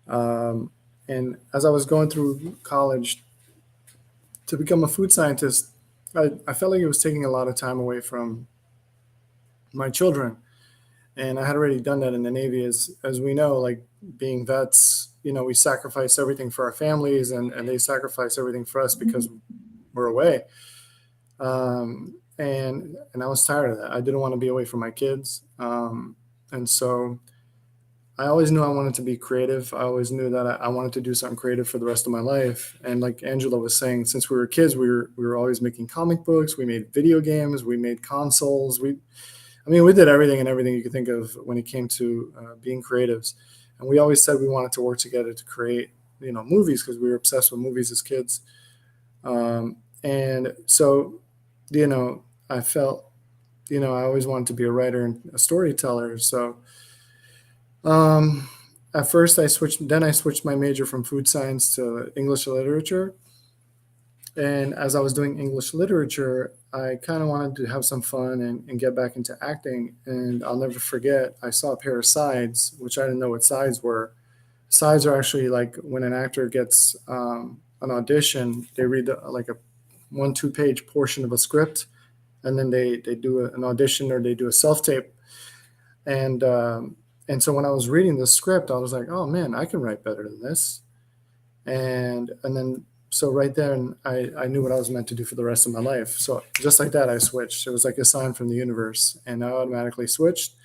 Um, and as I was going through college to become a food scientist, I felt like it was taking a lot of time away from my children. And I had already done that in the Navy, as we know, like being vets, we sacrifice everything for our families, and they sacrifice everything for us because we're away. And I was tired of that. I didn't want to be away from my kids. And so I always knew I wanted to be creative. I always knew that I wanted to do something creative for the rest of my life. And like Angela was saying, since we were kids, we were always making comic books. We made video games. We made consoles. We did everything and everything you could think of when it came to being creatives. And we always said we wanted to work together to create, movies, because we were obsessed with movies as kids. And so, I felt, I always wanted to be a writer and a storyteller. So, at first I switched my major from food science to English literature. And as I was doing English literature, I kind of wanted to have some fun and get back into acting. And I'll never forget, I saw a pair of sides, which I didn't know what sides were. Sides are actually like when an actor gets an audition, they read like a 1-2 page portion of a script, and then they do an audition, or they do a self-tape. And so when I was reading the script, I was like, oh man, I can write better than this. And then so right then I knew what I was meant to do for the rest of my life. So just like that, I switched. It was like a sign from the universe, and I automatically switched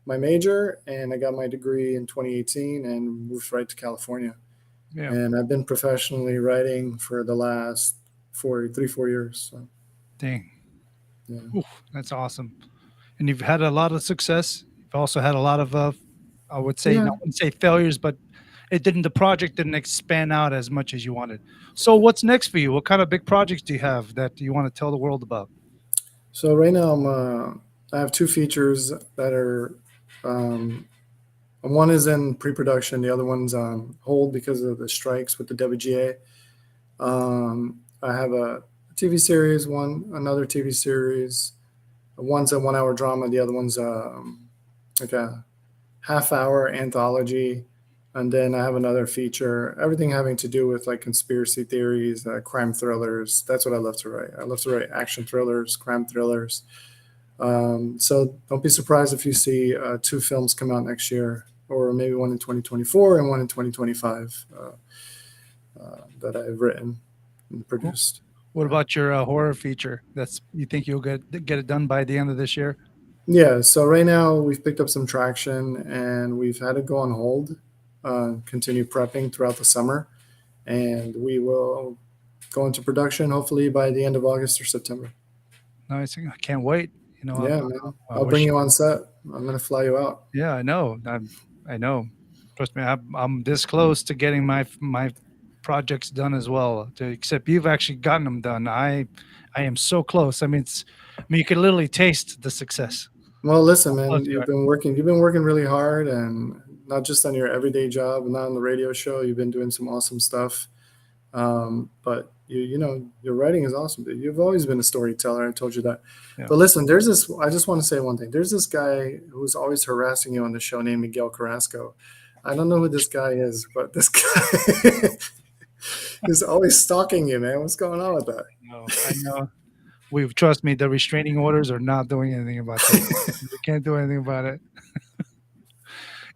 my major, and I got my degree in 2018 and moved right to California. Yeah. And I've been professionally writing for the last 4 years. So, Dang. yeah. Oof, that's awesome. And you've had a lot of success. You've also had a lot of, I would say, Yeah. I wouldn't say failures, but the project didn't expand out as much as you wanted. So what's next for you? What kind of big projects do you have that you want to tell the world about? So right now I have 2 features that are, one is in pre-production. The other one's on hold because of the strikes with the WGA. I have a TV series, another TV series. One's a 1 hour drama. The other one's like a half-hour anthology, and then I have another feature. Everything having to do with like conspiracy theories, crime thrillers. That's what I love to write. I love to write action thrillers, crime thrillers. So don't be surprised if you see 2 films come out next year, or maybe one in 2024 and one in 2025 that I've written and produced. What about your horror feature? You think you'll get it done by the end of this year? Yeah. So right now we've picked up some traction and we've had it go on hold, continue prepping throughout the summer, and we will go into production hopefully by the end of August or September. Nice. I can't wait. Yeah, man. I'll bring you on set. I'm gonna fly you out. Yeah, I know. I know. Trust me, I'm this close to getting my projects done as well. Except you've actually gotten them done. I am so close. I mean, you can literally taste the success. Well, listen, man. You've been working really hard, and not just on your everyday job, and not on the radio show. You've been doing some awesome stuff. But you know, your writing is awesome. You've always been a storyteller. I told you that. Yeah. But listen, I just want to say one thing. There's this guy who's always harassing you on the show named Miguel Carrasco. I don't know who this guy is, but this guy is always stalking you, man. What's going on with that? I know. Trust me, the restraining orders are not doing anything about that. We can't do anything about it.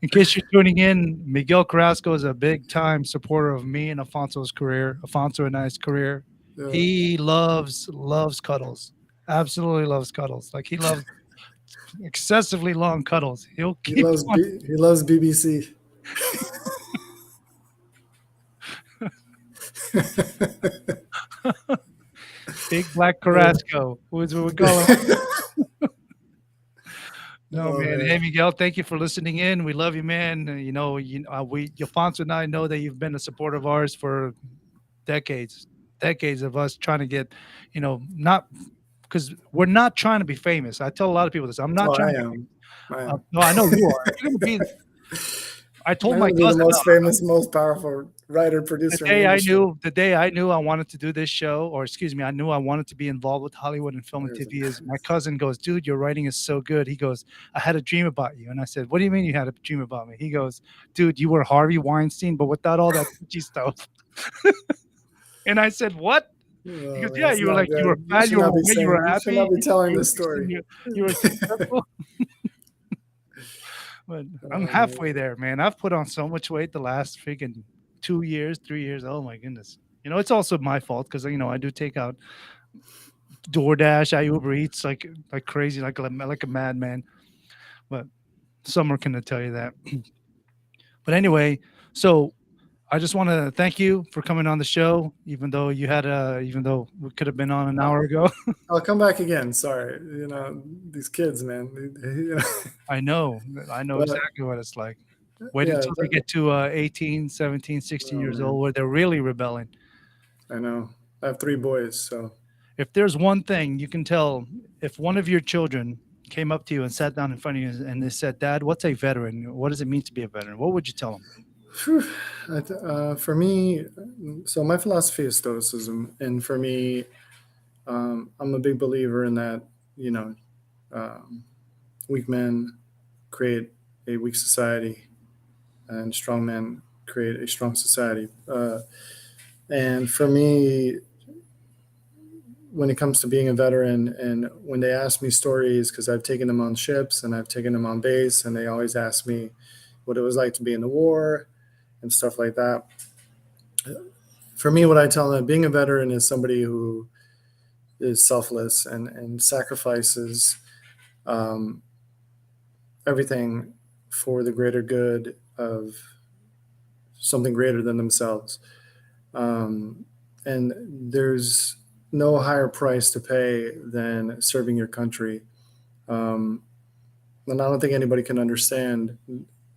In case you're tuning in, Miguel Carrasco is a big-time supporter of me and Afonso and I's career. Yeah. He loves cuddles. Absolutely loves cuddles. Like, he loves excessively long cuddles. He loves BBC. Big Black Carrasco. Who is what we call him? No, man. Hey, Miguel, thank you for listening in. We love you, man. Afonso and I know that you've been a supporter of ours for decades of us trying to get, not because we're not trying to be famous. I tell a lot of people this. I'm not trying to be famous. No, I know you are. You're going to be. I told my cousin, the most famous, most powerful writer, producer. The day I knew I wanted to do this show, or excuse me, I knew I wanted to be involved with Hollywood and film and TV. Is my cousin goes, dude, your writing is so good. He goes, I had a dream about you, and I said, what do you mean you had a dream about me? He goes, dude, you were Harvey Weinstein, but without all that pitchy stuff. And I said, what? He goes, yeah, you were like, you were fat, you were happy. You should not be telling this story. You were successful. But I'm halfway there, man. I've put on so much weight the last freaking 2 years, 3 years. Oh my goodness. It's also my fault because I do take out DoorDash, I Uber Eats like crazy, like a madman. But Summer can tell you that. But anyway, so I just want to thank you for coming on the show, even though we could have been on an hour ago. I'll come back again. Sorry. These kids, man. I know exactly what it's like. Wait until they get to 18, 17, 16 years old where they're really rebelling. I know. I have 3 boys, so. If there's one thing you can tell, if one of your children came up to you and sat down in front of you and they said, Dad, what's a veteran? What does it mean to be a veteran? What would you tell them? For me, so my philosophy is stoicism, and for me, I'm a big believer in that. Weak men create a weak society, and strong men create a strong society. And for me, when it comes to being a veteran, and when they ask me stories, because I've taken them on ships and I've taken them on base, and they always ask me what it was like to be in the war and stuff like that. For me, what I tell them, being a veteran is somebody who is selfless and sacrifices everything for the greater good of something greater than themselves. And there's no higher price to pay than serving your country. And I don't think anybody can understand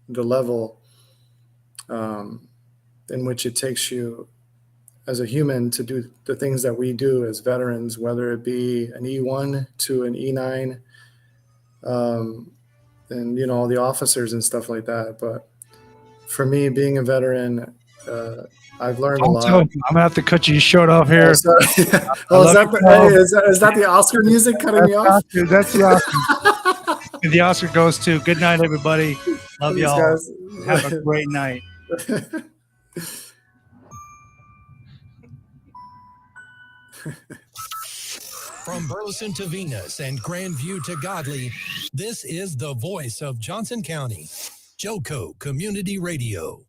the level in which it takes you as a human to do the things that we do as veterans, whether it be an E1 to an E9, and all the officers and stuff like that. But for me, being a veteran, I've learned a lot. I'm gonna have to cut you short off here. Is that the Oscar music cutting me off? That's the Oscar. The Oscar goes to. Good night, everybody. Love Thanks, y'all. guys. Have a great night. From Burleson to Venus and Grandview to Godley, this is the voice of Johnson County, Joco Community Radio.